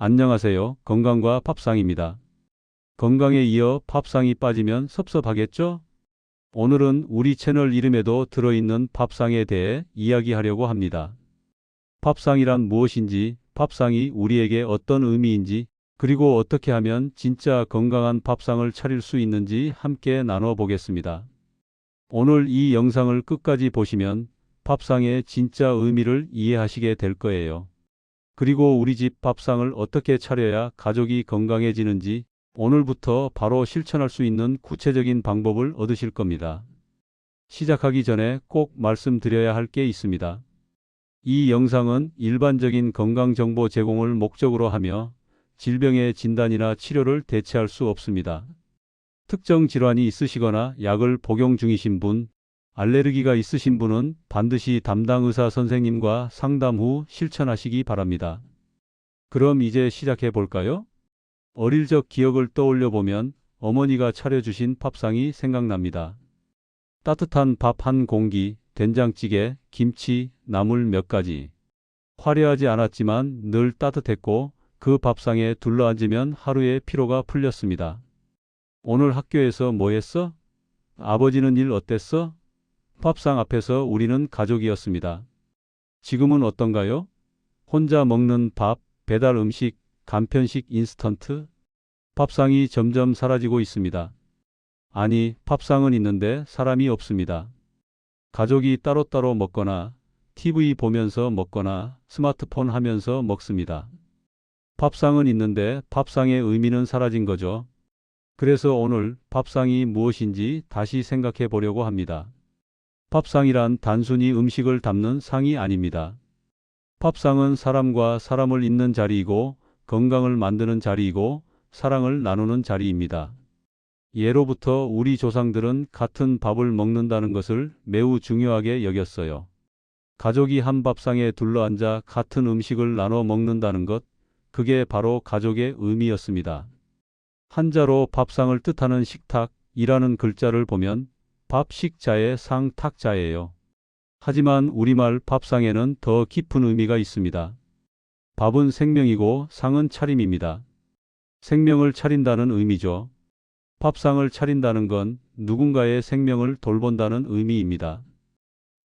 안녕하세요. 건강과 밥상입니다. 건강에 이어 밥상이 빠지면 섭섭하겠죠? 오늘은 우리 채널 이름에도 들어있는 밥상에 대해 이야기하려고 합니다. 밥상이란 무엇인지, 밥상이 우리에게 어떤 의미인지, 그리고 어떻게 하면 진짜 건강한 밥상을 차릴 수 있는지 함께 나눠보겠습니다. 오늘 이 영상을 끝까지 보시면 밥상의 진짜 의미를 이해하시게 될 거예요. 그리고 우리 집 밥상을 어떻게 차려야 가족이 건강해지는지 오늘부터 바로 실천할 수 있는 구체적인 방법을 얻으실 겁니다. 시작하기 전에 꼭 말씀드려야 할 게 있습니다. 이 영상은 일반적인 건강 정보 제공을 목적으로 하며 질병의 진단이나 치료를 대체할 수 없습니다. 특정 질환이 있으시거나 약을 복용 중이신 분, 알레르기가 있으신 분은 반드시 담당 의사 선생님과 상담 후 실천하시기 바랍니다. 그럼 이제 시작해 볼까요? 어릴 적 기억을 떠올려 보면 어머니가 차려주신 밥상이 생각납니다. 따뜻한 밥 한 공기, 된장찌개, 김치, 나물 몇 가지. 화려하지 않았지만 늘 따뜻했고 그 밥상에 둘러앉으면 하루의 피로가 풀렸습니다. 오늘 학교에서 뭐 했어? 아버지는 일 어땠어? 밥상 앞에서 우리는 가족이었습니다. 지금은 어떤가요? 혼자 먹는 밥, 배달 음식, 간편식 인스턴트? 밥상이 점점 사라지고 있습니다. 아니, 밥상은 있는데 사람이 없습니다. 가족이 따로따로 먹거나 TV 보면서 먹거나 스마트폰 하면서 먹습니다. 밥상은 있는데 밥상의 의미는 사라진 거죠. 그래서 오늘 밥상이 무엇인지 다시 생각해 보려고 합니다. 밥상이란 단순히 음식을 담는 상이 아닙니다. 밥상은 사람과 사람을 잇는 자리이고 건강을 만드는 자리이고 사랑을 나누는 자리입니다. 예로부터 우리 조상들은 같은 밥을 먹는다는 것을 매우 중요하게 여겼어요. 가족이 한 밥상에 둘러앉아 같은 음식을 나눠 먹는다는 것, 그게 바로 가족의 의미였습니다. 한자로 밥상을 뜻하는 식탁이라는 글자를 보면 밥식자의 상탁자예요. 하지만 우리말 밥상에는 더 깊은 의미가 있습니다. 밥은 생명이고 상은 차림입니다. 생명을 차린다는 의미죠. 밥상을 차린다는 건 누군가의 생명을 돌본다는 의미입니다.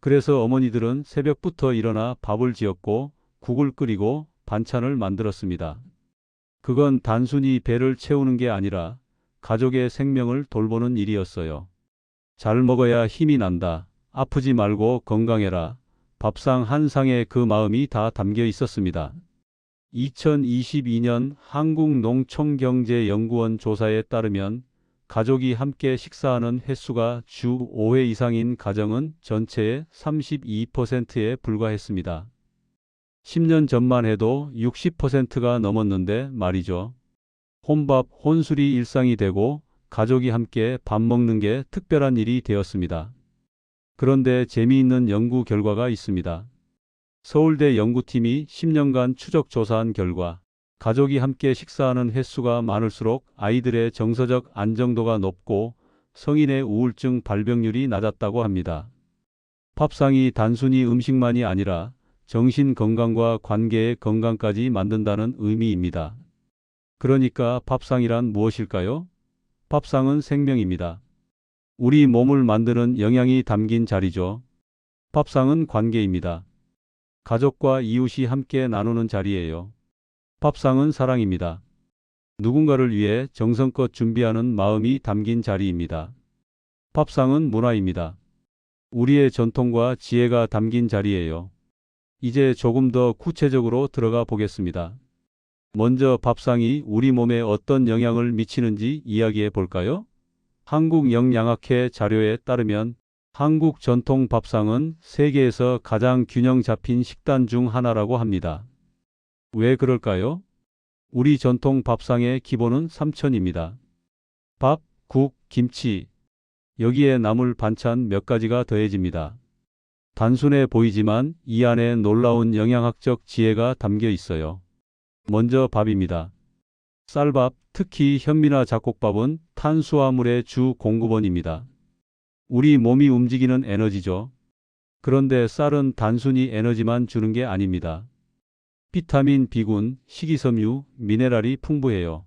그래서 어머니들은 새벽부터 일어나 밥을 지었고 국을 끓이고 반찬을 만들었습니다. 그건 단순히 배를 채우는 게 아니라 가족의 생명을 돌보는 일이었어요. 잘 먹어야 힘이 난다. 아프지 말고 건강해라. 밥상 한 상에 그 마음이 다 담겨 있었습니다. 2022년 한국농촌경제연구원 조사에 따르면 가족이 함께 식사하는 횟수가 주 5회 이상인 가정은 전체의 32%에 불과했습니다. 10년 전만 해도 60%가 넘었는데 말이죠. 혼밥, 혼술이 일상이 되고 가족이 함께 밥 먹는 게 특별한 일이 되었습니다. 그런데 재미있는 연구 결과가 있습니다. 서울대 연구팀이 10년간 추적 조사한 결과 가족이 함께 식사하는 횟수가 많을수록 아이들의 정서적 안정도가 높고 성인의 우울증 발병률이 낮았다고 합니다. 밥상이 단순히 음식만이 아니라 정신 건강과 관계의 건강까지 만든다는 의미입니다. 그러니까 밥상이란 무엇일까요? 밥상은 생명입니다. 우리 몸을 만드는 영양이 담긴 자리죠. 밥상은 관계입니다. 가족과 이웃이 함께 나누는 자리예요. 밥상은 사랑입니다. 누군가를 위해 정성껏 준비하는 마음이 담긴 자리입니다. 밥상은 문화입니다. 우리의 전통과 지혜가 담긴 자리예요. 이제 조금 더 구체적으로 들어가 보겠습니다. 먼저 밥상이 우리 몸에 어떤 영향을 미치는지 이야기해 볼까요? 한국영양학회 자료에 따르면 한국 전통 밥상은 세계에서 가장 균형 잡힌 식단 중 하나라고 합니다. 왜 그럴까요? 우리 전통 밥상의 기본은 삼천입니다. 밥, 국, 김치. 여기에 나물 반찬 몇 가지가 더해집니다. 단순해 보이지만 이 안에 놀라운 영양학적 지혜가 담겨 있어요. 먼저 밥입니다. 쌀밥, 특히 현미나 잡곡밥은 탄수화물의 주 공급원입니다. 우리 몸이 움직이는 에너지죠. 그런데 쌀은 단순히 에너지만 주는 게 아닙니다. 비타민 B군, 식이섬유, 미네랄이 풍부해요.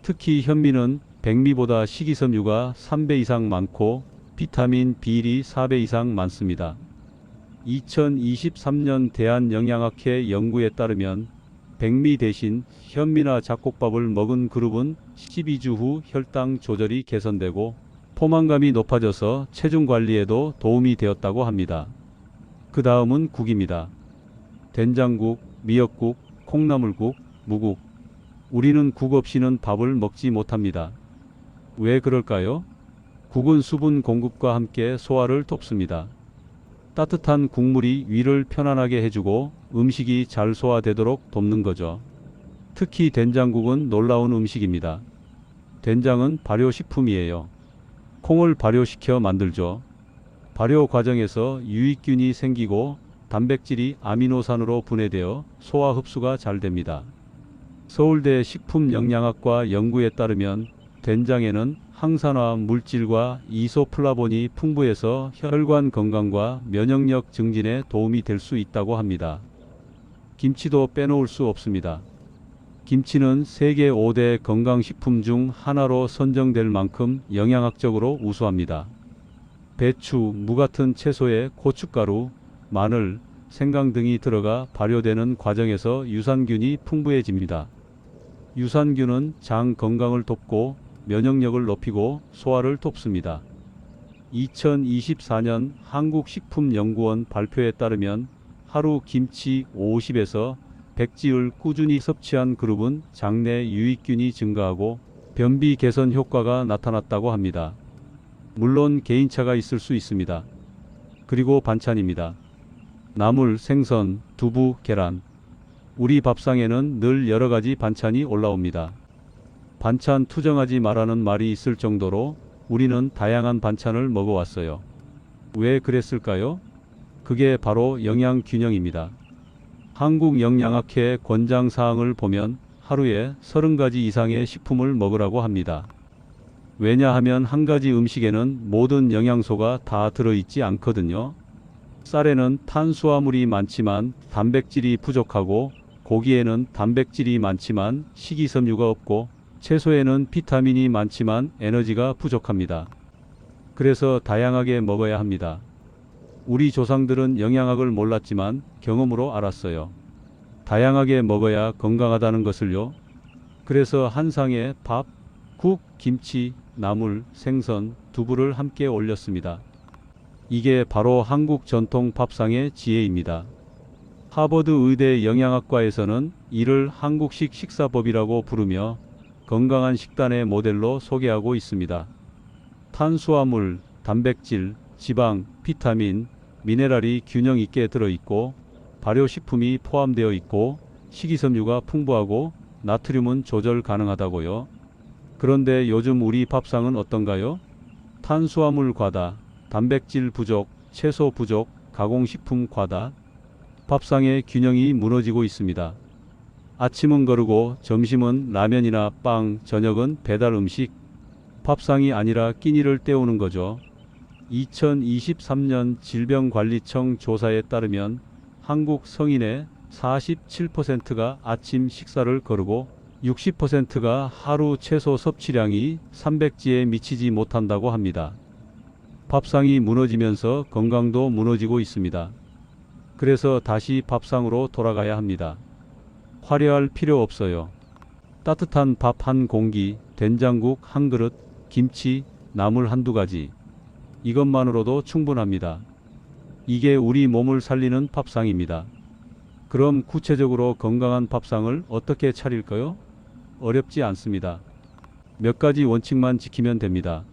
특히 현미는 백미보다 식이섬유가 3배 이상 많고 비타민 B일이 4배 이상 많습니다. 2023년 대한영양학회 연구에 따르면 백미 대신 현미나 잡곡밥을 먹은 그룹은 12주 후 혈당 조절이 개선되고 포만감이 높아져서 체중 관리에도 도움이 되었다고 합니다. 그 다음은 국입니다. 된장국, 미역국, 콩나물국, 무국. 우리는 국 없이는 밥을 먹지 못합니다. 왜 그럴까요? 국은 수분 공급과 함께 소화를 돕습니다. 따뜻한 국물이 위를 편안하게 해주고 음식이 잘 소화되도록 돕는 거죠. 특히 된장국은 놀라운 음식입니다. 된장은 발효식품이에요. 콩을 발효시켜 만들죠. 발효 과정에서 유익균이 생기고 단백질이 아미노산으로 분해되어 소화 흡수가 잘 됩니다. 서울대 식품영양학과 연구에 따르면 된장에는 항산화 물질과 이소플라본이 풍부해서 혈관 건강과 면역력 증진에 도움이 될 수 있다고 합니다. 김치도 빼놓을 수 없습니다. 김치는 세계 5대 건강식품 중 하나로 선정될 만큼 영양학적으로 우수합니다. 배추, 무 같은 채소에 고춧가루, 마늘, 생강 등이 들어가 발효되는 과정에서 유산균이 풍부해집니다. 유산균은 장 건강을 돕고 면역력을 높이고 소화를 돕습니다. 2024년 한국식품연구원 발표에 따르면 하루 김치 50에서 100지을 꾸준히 섭취한 그룹은 장내 유익균이 증가하고 변비 개선 효과가 나타났다고 합니다. 물론 개인차가 있을 수 있습니다. 그리고 반찬입니다. 나물, 생선, 두부, 계란. 우리 밥상에는 늘 여러가지 반찬이 올라옵니다. 반찬 투정하지 말라는 말이 있을 정도로 우리는 다양한 반찬을 먹어왔어요. 왜 그랬을까요? 그게 바로 영양균형입니다. 한국영양학회 권장사항을 보면 하루에 30가지 이상의 식품을 먹으라고 합니다. 왜냐하면 한 가지 음식에는 모든 영양소가 다 들어있지 않거든요. 쌀에는 탄수화물이 많지만 단백질이 부족하고 고기에는 단백질이 많지만 식이섬유가 없고 채소에는 비타민이 많지만 에너지가 부족합니다. 그래서 다양하게 먹어야 합니다. 우리 조상들은 영양학을 몰랐지만 경험으로 알았어요. 다양하게 먹어야 건강하다는 것을요. 그래서 한 상에 밥, 국, 김치, 나물, 생선, 두부를 함께 올렸습니다. 이게 바로 한국 전통 밥상의 지혜입니다. 하버드 의대 영양학과에서는 이를 한국식 식사법이라고 부르며 건강한 식단의 모델로 소개하고 있습니다. 탄수화물, 단백질, 지방, 비타민, 미네랄이 균형 있게 들어있고 발효식품이 포함되어 있고 식이섬유가 풍부하고 나트륨은 조절 가능하다고요. 그런데 요즘 우리 밥상은 어떤가요? 탄수화물 과다, 단백질 부족, 채소 부족, 가공식품 과다. 밥상의 균형이 무너지고 있습니다. 아침은 거르고 점심은 라면이나 빵, 저녁은 배달 음식. 밥상이 아니라 끼니를 때우는 거죠. 2023년 질병관리청 조사에 따르면 한국 성인의 47%가 아침 식사를 거르고 60%가 하루 채소 섭취량이 300지에 미치지 못한다고 합니다. 밥상이 무너지면서 건강도 무너지고 있습니다. 그래서 다시 밥상으로 돌아가야 합니다. 화려할 필요 없어요. 따뜻한 밥 한 공기, 된장국 한 그릇, 김치, 나물 한두 가지. 이것만으로도 충분합니다. 이게 우리 몸을 살리는 밥상입니다. 그럼 구체적으로 건강한 밥상을 어떻게 차릴까요? 어렵지 않습니다. 몇 가지 원칙만 지키면 됩니다.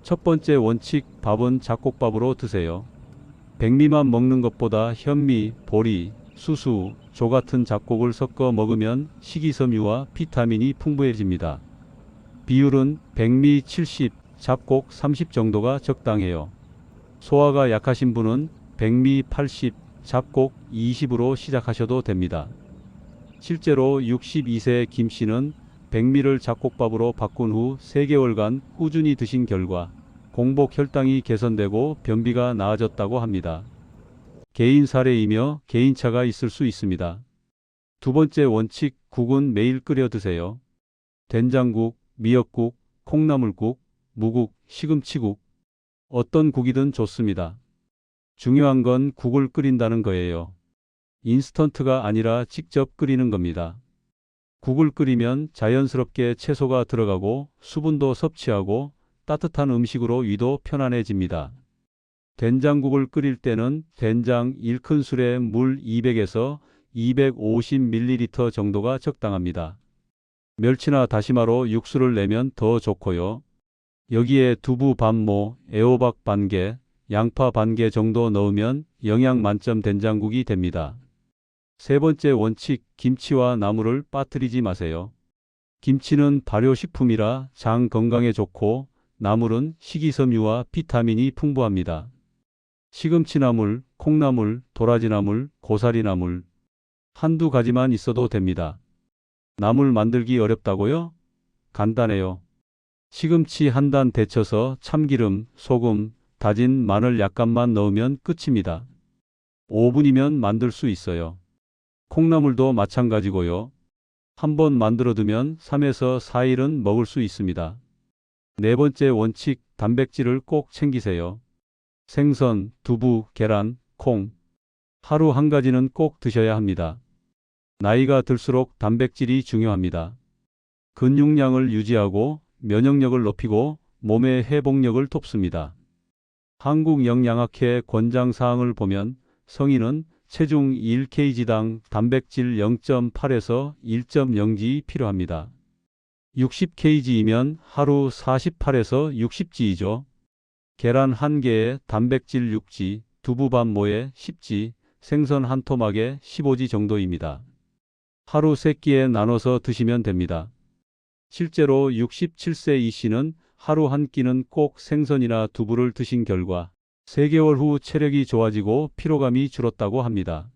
첫 번째 원칙, 밥은 잡곡밥으로 드세요. 백미만 먹는 것보다 현미, 보리, 수수, 조 같은 잡곡을 섞어 먹으면 식이섬유와 비타민이 풍부해집니다. 비율은 백미 70, 잡곡 30 정도가 적당해요. 소화가 약하신 분은 백미 80, 잡곡 20으로 시작하셔도 됩니다. 실제로 62세 김 씨는 백미를 잡곡밥으로 바꾼 후 3개월간 꾸준히 드신 결과 공복 혈당이 개선되고 변비가 나아졌다고 합니다. 개인 사례이며 개인차가 있을 수 있습니다. 두 번째 원칙, 국은 매일 끓여 드세요. 된장국, 미역국, 콩나물국, 무국, 시금치국, 어떤 국이든 좋습니다. 중요한 건 국을 끓인다는 거예요. 인스턴트가 아니라 직접 끓이는 겁니다. 국을 끓이면 자연스럽게 채소가 들어가고 수분도 섭취하고 따뜻한 음식으로 위도 편안해집니다. 된장국을 끓일 때는 된장 1큰술에 물 200에서 250ml 정도가 적당합니다. 멸치나 다시마로 육수를 내면 더 좋고요. 여기에 두부 반모, 애호박 반개, 양파 반개 정도 넣으면 영양 만점 된장국이 됩니다. 세 번째 원칙, 김치와 나물을 빠뜨리지 마세요. 김치는 발효식품이라 장 건강에 좋고 나물은 식이섬유와 비타민이 풍부합니다. 시금치나물, 콩나물, 도라지나물, 고사리나물 한두 가지만 있어도 됩니다. 나물 만들기 어렵다고요? 간단해요. 시금치 한 단 데쳐서 참기름, 소금, 다진 마늘 약간만 넣으면 끝입니다. 5분이면 만들 수 있어요. 콩나물도 마찬가지고요. 한번 만들어두면 3에서 4일은 먹을 수 있습니다. 네 번째 원칙, 단백질을 꼭 챙기세요. 생선, 두부, 계란, 콩. 하루 한 가지는 꼭 드셔야 합니다. 나이가 들수록 단백질이 중요합니다. 근육량을 유지하고 면역력을 높이고 몸의 회복력을 돕습니다. 한국영양학회 권장사항을 보면 성인은 체중 1kg당 단백질 0.8에서 1.0g 필요합니다. 60kg이면 하루 48에서 60g이죠. 계란 1개에 단백질 6g, 두부 반모에 10g, 생선 한 토막에 15g 정도입니다. 하루 3끼에 나눠서 드시면 됩니다. 실제로 67세 이 씨는 하루 한 끼는 꼭 생선이나 두부를 드신 결과 3개월 후 체력이 좋아지고 피로감이 줄었다고 합니다.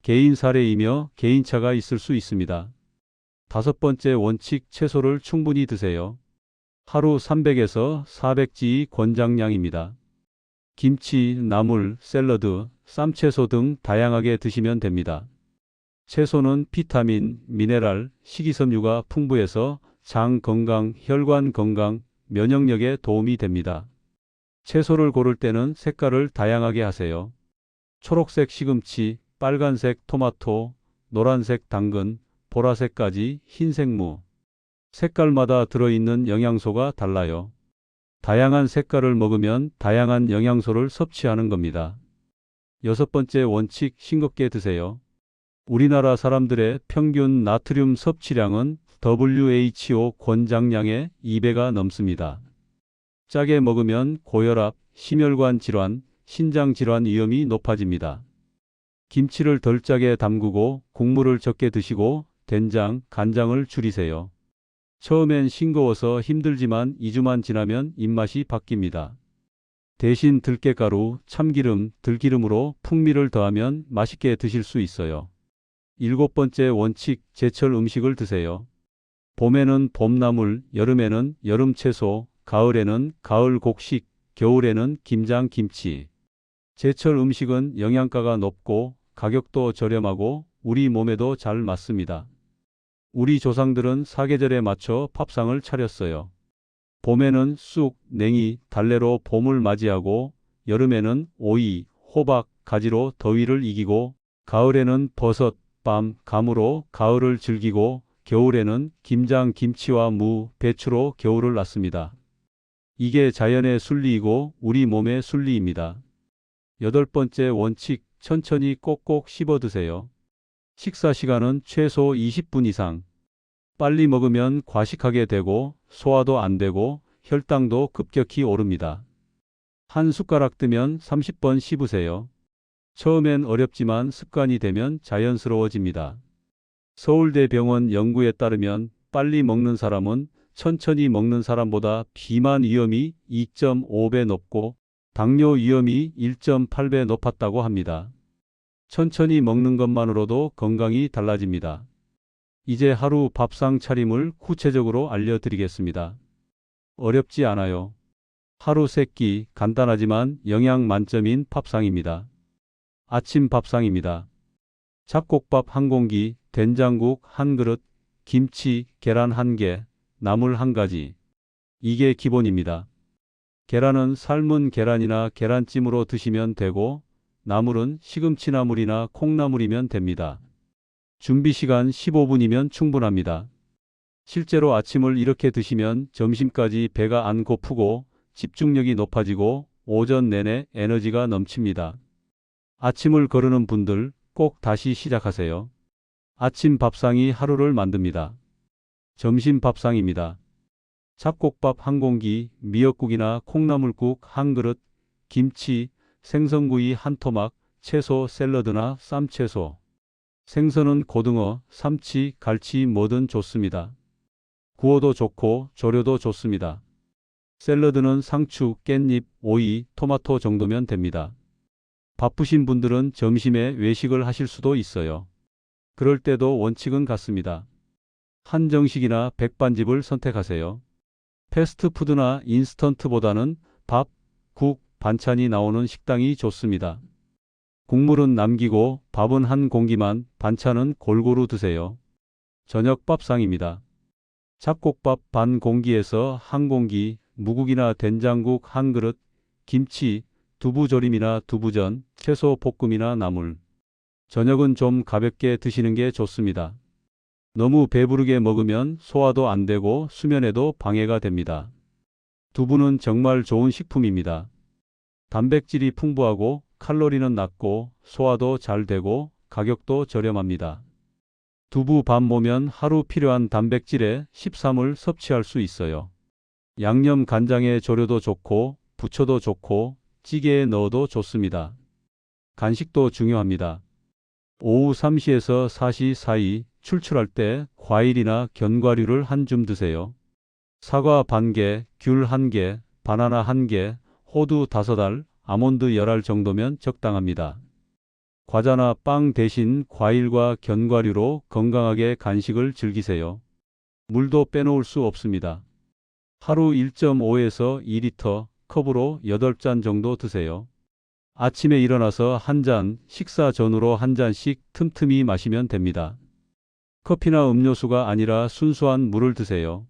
개인 사례이며 개인차가 있을 수 있습니다. 다섯 번째 원칙, 채소를 충분히 드세요. 하루 300에서 400g이 권장량입니다. 김치, 나물, 샐러드, 쌈채소 등 다양하게 드시면 됩니다. 채소는 비타민, 미네랄, 식이섬유가 풍부해서 장 건강, 혈관 건강, 면역력에 도움이 됩니다. 채소를 고를 때는 색깔을 다양하게 하세요. 초록색 시금치, 빨간색 토마토, 노란색 당근, 보라색까지 흰색 무. 색깔마다 들어있는 영양소가 달라요. 다양한 색깔을 먹으면 다양한 영양소를 섭취하는 겁니다. 여섯 번째 원칙, 싱겁게 드세요. 우리나라 사람들의 평균 나트륨 섭취량은 WHO 권장량의 2배가 넘습니다. 짜게 먹으면 고혈압, 심혈관 질환, 신장 질환 위험이 높아집니다. 김치를 덜 짜게 담그고 국물을 적게 드시고 된장, 간장을 줄이세요. 처음엔 싱거워서 힘들지만 2주만 지나면 입맛이 바뀝니다. 대신 들깨가루, 참기름, 들기름으로 풍미를 더하면 맛있게 드실 수 있어요. 일곱 번째 원칙, 제철 음식을 드세요. 봄에는 봄나물, 여름에는 여름채소, 가을에는 가을 곡식, 겨울에는 김장, 김치. 제철 음식은 영양가가 높고 가격도 저렴하고 우리 몸에도 잘 맞습니다. 우리 조상들은 사계절에 맞춰 밥상을 차렸어요. 봄에는 쑥, 냉이, 달래로 봄을 맞이하고 여름에는 오이, 호박, 가지로 더위를 이기고 가을에는 버섯, 밤, 감으로 가을을 즐기고 겨울에는 김장, 김치와 무, 배추로 겨울을 났습니다. 이게 자연의 순리이고 우리 몸의 순리입니다. 여덟 번째 원칙, 천천히 꼭꼭 씹어 드세요. 식사 시간은 최소 20분 이상. 빨리 먹으면 과식하게 되고 소화도 안 되고 혈당도 급격히 오릅니다. 한 숟가락 뜨면 30번 씹으세요. 처음엔 어렵지만 습관이 되면 자연스러워집니다. 서울대병원 연구에 따르면 빨리 먹는 사람은 천천히 먹는 사람보다 비만 위험이 2.5배 높고 당뇨 위험이 1.8배 높았다고 합니다. 천천히 먹는 것만으로도 건강이 달라집니다. 이제 하루 밥상 차림을 구체적으로 알려드리겠습니다. 어렵지 않아요. 하루 3끼 간단하지만 영양 만점인 밥상입니다. 아침 밥상입니다. 잡곡밥 1공기, 된장국 1그릇, 김치, 계란 1개, 나물 1가지. 이게 기본입니다. 계란은 삶은 계란이나 계란찜으로 드시면 되고 나물은 시금치나물이나 콩나물이면 됩니다. 준비 시간 15분이면 충분합니다. 실제로 아침을 이렇게 드시면 점심까지 배가 안 고프고 집중력이 높아지고 오전 내내 에너지가 넘칩니다. 아침을 거르는 분들 꼭 다시 시작하세요. 아침 밥상이 하루를 만듭니다. 점심 밥상입니다. 잡곡밥 1공기, 미역국이나 콩나물국 1그릇, 김치, 생선구이 1토막, 채소 샐러드나 쌈채소. 생선은 고등어, 삼치, 갈치 뭐든 좋습니다. 구워도 좋고 조려도 좋습니다. 샐러드는 상추, 깻잎, 오이, 토마토 정도면 됩니다. 바쁘신 분들은 점심에 외식을 하실 수도 있어요. 그럴 때도 원칙은 같습니다. 한정식이나 백반집을 선택하세요. 패스트푸드나 인스턴트보다는 밥, 국, 반찬이 나오는 식당이 좋습니다. 국물은 남기고 밥은 1공기만, 반찬은 골고루 드세요. 저녁 밥상입니다. 잡곡밥 반 공기에서 1공기, 무국이나 된장국 1그릇, 김치, 두부조림이나 두부전, 채소 볶음이나 나물. 저녁은 좀 가볍게 드시는 게 좋습니다. 너무 배부르게 먹으면 소화도 안 되고 수면에도 방해가 됩니다. 두부는 정말 좋은 식품입니다. 단백질이 풍부하고 칼로리는 낮고 소화도 잘 되고 가격도 저렴합니다. 두부 반 모면 하루 필요한 단백질의 13을 섭취할 수 있어요. 양념 간장에 졸여도 좋고 부쳐도 좋고 찌개에 넣어도 좋습니다. 간식도 중요합니다. 오후 3시에서 4시 사이 출출할 때 과일이나 견과류를 한 줌 드세요. 사과 반 개, 귤 1개, 바나나 1개, 호두 5알, 아몬드 10알 정도면 적당합니다. 과자나 빵 대신 과일과 견과류로 건강하게 간식을 즐기세요. 물도 빼놓을 수 없습니다. 하루 1.5에서 2리터 컵으로 8잔 정도 드세요. 아침에 일어나서 1잔, 식사 전후로 1잔씩 틈틈이 마시면 됩니다. 커피나 음료수가 아니라 순수한 물을 드세요.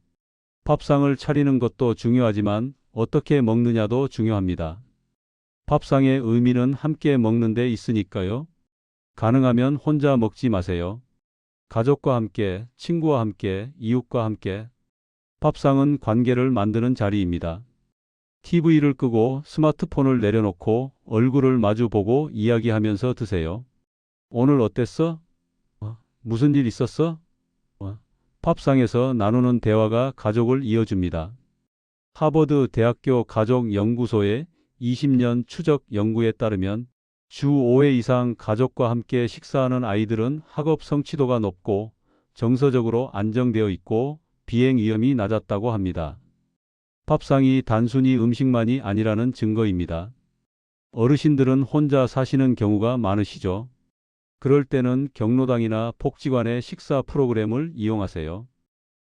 밥상을 차리는 것도 중요하지만 어떻게 먹느냐도 중요합니다. 밥상의 의미는 함께 먹는 데 있으니까요. 가능하면 혼자 먹지 마세요. 가족과 함께, 친구와 함께, 이웃과 함께. 밥상은 관계를 만드는 자리입니다. TV를 끄고 스마트폰을 내려놓고 얼굴을 마주보고 이야기하면서 드세요. 오늘 어땠어? 무슨 일 있었어? 밥상에서 나누는 대화가 가족을 이어줍니다. 하버드 대학교 가족연구소의 20년 추적 연구에 따르면 주 5회 이상 가족과 함께 식사하는 아이들은 학업 성취도가 높고 정서적으로 안정되어 있고 비행 위험이 낮았다고 합니다. 밥상이 단순히 음식만이 아니라는 증거입니다. 어르신들은 혼자 사시는 경우가 많으시죠. 그럴 때는 경로당이나 복지관의 식사 프로그램을 이용하세요.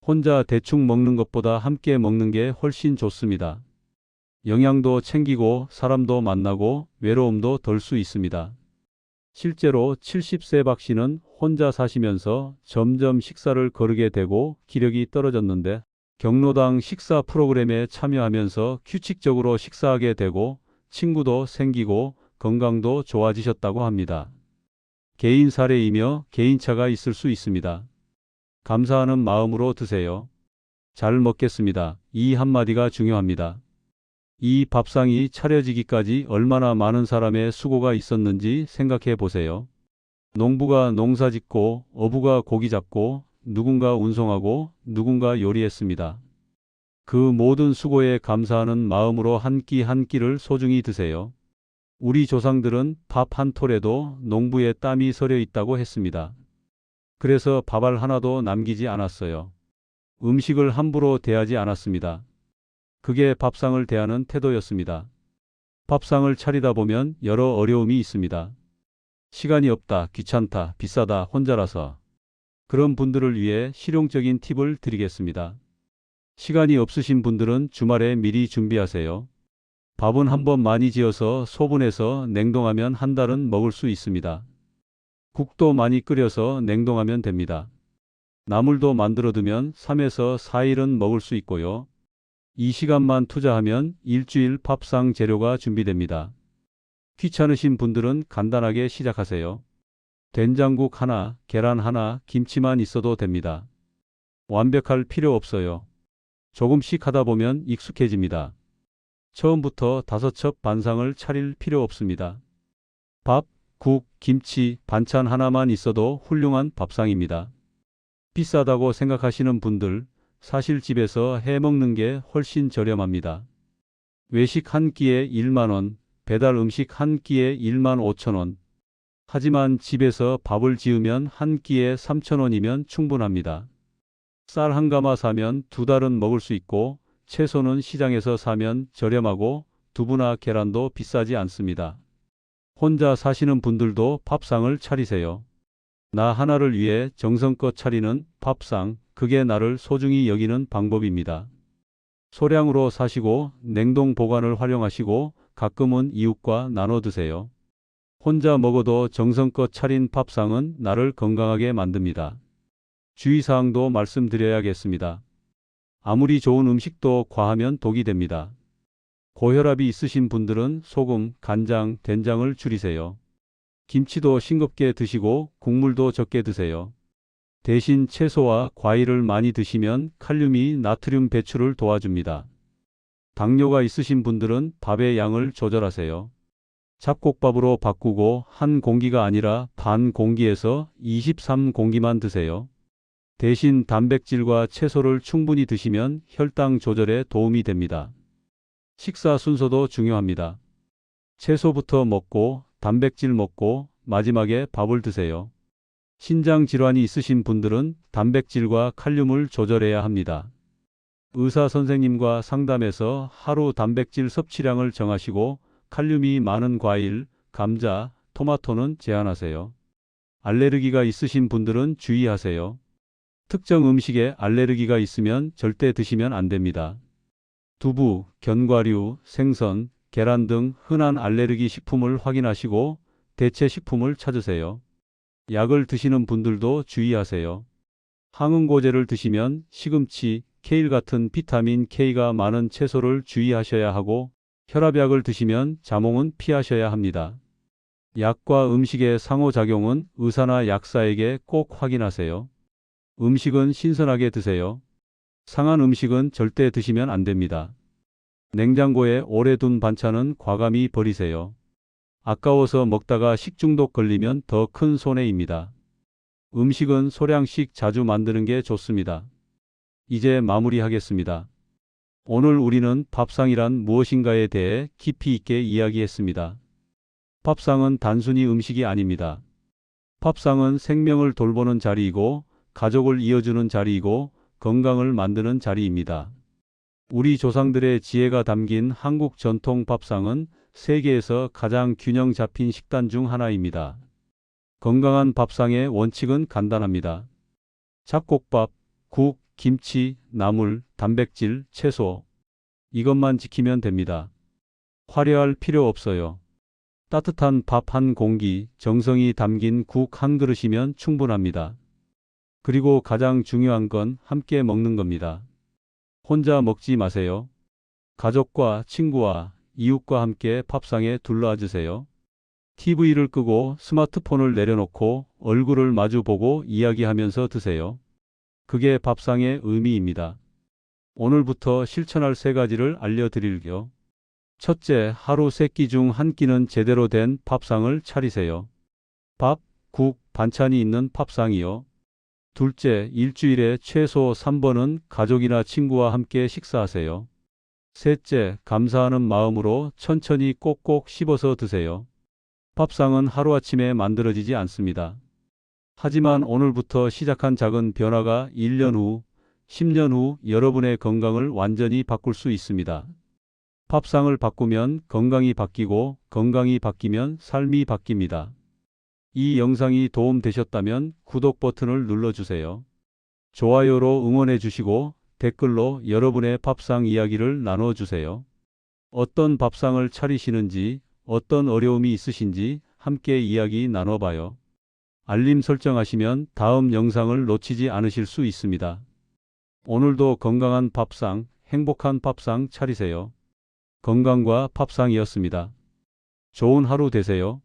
혼자 대충 먹는 것보다 함께 먹는 게 훨씬 좋습니다. 영양도 챙기고 사람도 만나고 외로움도 덜 수 있습니다. 실제로 70세 박 씨는 혼자 사시면서 점점 식사를 거르게 되고 기력이 떨어졌는데 경로당 식사 프로그램에 참여하면서 규칙적으로 식사하게 되고 친구도 생기고 건강도 좋아지셨다고 합니다. 개인 사례이며 개인차가 있을 수 있습니다. 감사하는 마음으로 드세요. 잘 먹겠습니다. 이 한마디가 중요합니다. 이 밥상이 차려지기까지 얼마나 많은 사람의 수고가 있었는지 생각해 보세요. 농부가 농사 짓고 어부가 고기 잡고 누군가 운송하고 누군가 요리했습니다. 그 모든 수고에 감사하는 마음으로 한 끼 한 끼를 소중히 드세요. 우리 조상들은 밥 한 톨에도 농부의 땀이 서려 있다고 했습니다. 그래서 밥알 하나도 남기지 않았어요. 음식을 함부로 대하지 않았습니다. 그게 밥상을 대하는 태도였습니다. 밥상을 차리다 보면 여러 어려움이 있습니다. 시간이 없다, 귀찮다, 비싸다, 혼자라서. 그런 분들을 위해 실용적인 팁을 드리겠습니다. 시간이 없으신 분들은 주말에 미리 준비하세요. 밥은 한번 많이 지어서 소분해서 냉동하면 한 달은 먹을 수 있습니다. 국도 많이 끓여서 냉동하면 됩니다. 나물도 만들어두면 3에서 4일은 먹을 수 있고요. 이 시간만 투자하면 일주일 밥상 재료가 준비됩니다. 귀찮으신 분들은 간단하게 시작하세요. 된장국 하나, 계란 하나, 김치만 있어도 됩니다. 완벽할 필요 없어요. 조금씩 하다 보면 익숙해집니다. 처음부터 5첩 반상을 차릴 필요 없습니다. 밥, 국, 김치, 반찬 하나만 있어도 훌륭한 밥상입니다. 비싸다고 생각하시는 분들, 사실 집에서 해 먹는 게 훨씬 저렴합니다. 외식 한 끼에 1만 원, 배달 음식 한 끼에 1만 5천 원. 하지만 집에서 밥을 지으면 한 끼에 3천 원이면 충분합니다. 쌀 한 가마 사면 2달은 먹을 수 있고 채소는 시장에서 사면 저렴하고 두부나 계란도 비싸지 않습니다. 혼자 사시는 분들도 밥상을 차리세요. 나 하나를 위해 정성껏 차리는 밥상, 그게 나를 소중히 여기는 방법입니다. 소량으로 사시고 냉동 보관을 활용하시고 가끔은 이웃과 나눠 드세요. 혼자 먹어도 정성껏 차린 밥상은 나를 건강하게 만듭니다. 주의사항도 말씀드려야겠습니다. 아무리 좋은 음식도 과하면 독이 됩니다. 고혈압이 있으신 분들은 소금, 간장, 된장을 줄이세요. 김치도 싱겁게 드시고 국물도 적게 드세요. 대신 채소와 과일을 많이 드시면 칼륨이 나트륨 배출을 도와줍니다. 당뇨가 있으신 분들은 밥의 양을 조절하세요. 잡곡밥으로 바꾸고 한 공기가 아니라 반 공기에서 23공기만 드세요. 대신 단백질과 채소를 충분히 드시면 혈당 조절에 도움이 됩니다. 식사 순서도 중요합니다. 채소부터 먹고 단백질 먹고 마지막에 밥을 드세요. 신장 질환이 있으신 분들은 단백질과 칼륨을 조절해야 합니다. 의사 선생님과 상담해서 하루 단백질 섭취량을 정하시고 칼륨이 많은 과일, 감자, 토마토는 제한하세요. 알레르기가 있으신 분들은 주의하세요. 특정 음식에 알레르기가 있으면 절대 드시면 안 됩니다. 두부, 견과류, 생선, 계란 등 흔한 알레르기 식품을 확인하시고 대체 식품을 찾으세요. 약을 드시는 분들도 주의하세요. 항응고제를 드시면 시금치, 케일 같은 비타민 K가 많은 채소를 주의하셔야 하고 혈압약을 드시면 자몽은 피하셔야 합니다. 약과 음식의 상호작용은 의사나 약사에게 꼭 확인하세요. 음식은 신선하게 드세요. 상한 음식은 절대 드시면 안 됩니다. 냉장고에 오래 둔 반찬은 과감히 버리세요. 아까워서 먹다가 식중독 걸리면 더 큰 손해입니다. 음식은 소량씩 자주 만드는 게 좋습니다. 이제 마무리하겠습니다. 오늘 우리는 밥상이란 무엇인가에 대해 깊이 있게 이야기했습니다. 밥상은 단순히 음식이 아닙니다. 밥상은 생명을 돌보는 자리이고 가족을 이어주는 자리이고 건강을 만드는 자리입니다. 우리 조상들의 지혜가 담긴 한국 전통 밥상은 세계에서 가장 균형 잡힌 식단 중 하나입니다. 건강한 밥상의 원칙은 간단합니다. 잡곡밥, 국, 김치, 나물, 단백질, 채소. 이것만 지키면 됩니다. 화려할 필요 없어요. 따뜻한 밥 한 공기, 정성이 담긴 국 한 그릇이면 충분합니다. 그리고 가장 중요한 건 함께 먹는 겁니다. 혼자 먹지 마세요. 가족과 친구와 이웃과 함께 밥상에 둘러앉으세요. TV를 끄고 스마트폰을 내려놓고 얼굴을 마주보고 이야기하면서 드세요. 그게 밥상의 의미입니다. 오늘부터 실천할 3가지를 알려드릴게요. 첫째, 하루 3끼 중 1끼는 제대로 된 밥상을 차리세요. 밥, 국, 반찬이 있는 밥상이요. 둘째, 일주일에 최소 3번은 가족이나 친구와 함께 식사하세요. 셋째, 감사하는 마음으로 천천히 꼭꼭 씹어서 드세요. 밥상은 하루아침에 만들어지지 않습니다. 하지만 오늘부터 시작한 작은 변화가 1년 후, 10년 후 여러분의 건강을 완전히 바꿀 수 있습니다. 밥상을 바꾸면 건강이 바뀌고 건강이 바뀌면 삶이 바뀝니다. 이 영상이 도움되셨다면 구독 버튼을 눌러주세요. 좋아요로 응원해 주시고 댓글로 여러분의 밥상 이야기를 나눠주세요. 어떤 밥상을 차리시는지, 어떤 어려움이 있으신지 함께 이야기 나눠봐요. 알림 설정하시면 다음 영상을 놓치지 않으실 수 있습니다. 오늘도 건강한 밥상, 행복한 밥상 차리세요. 건강과 밥상이었습니다. 좋은 하루 되세요.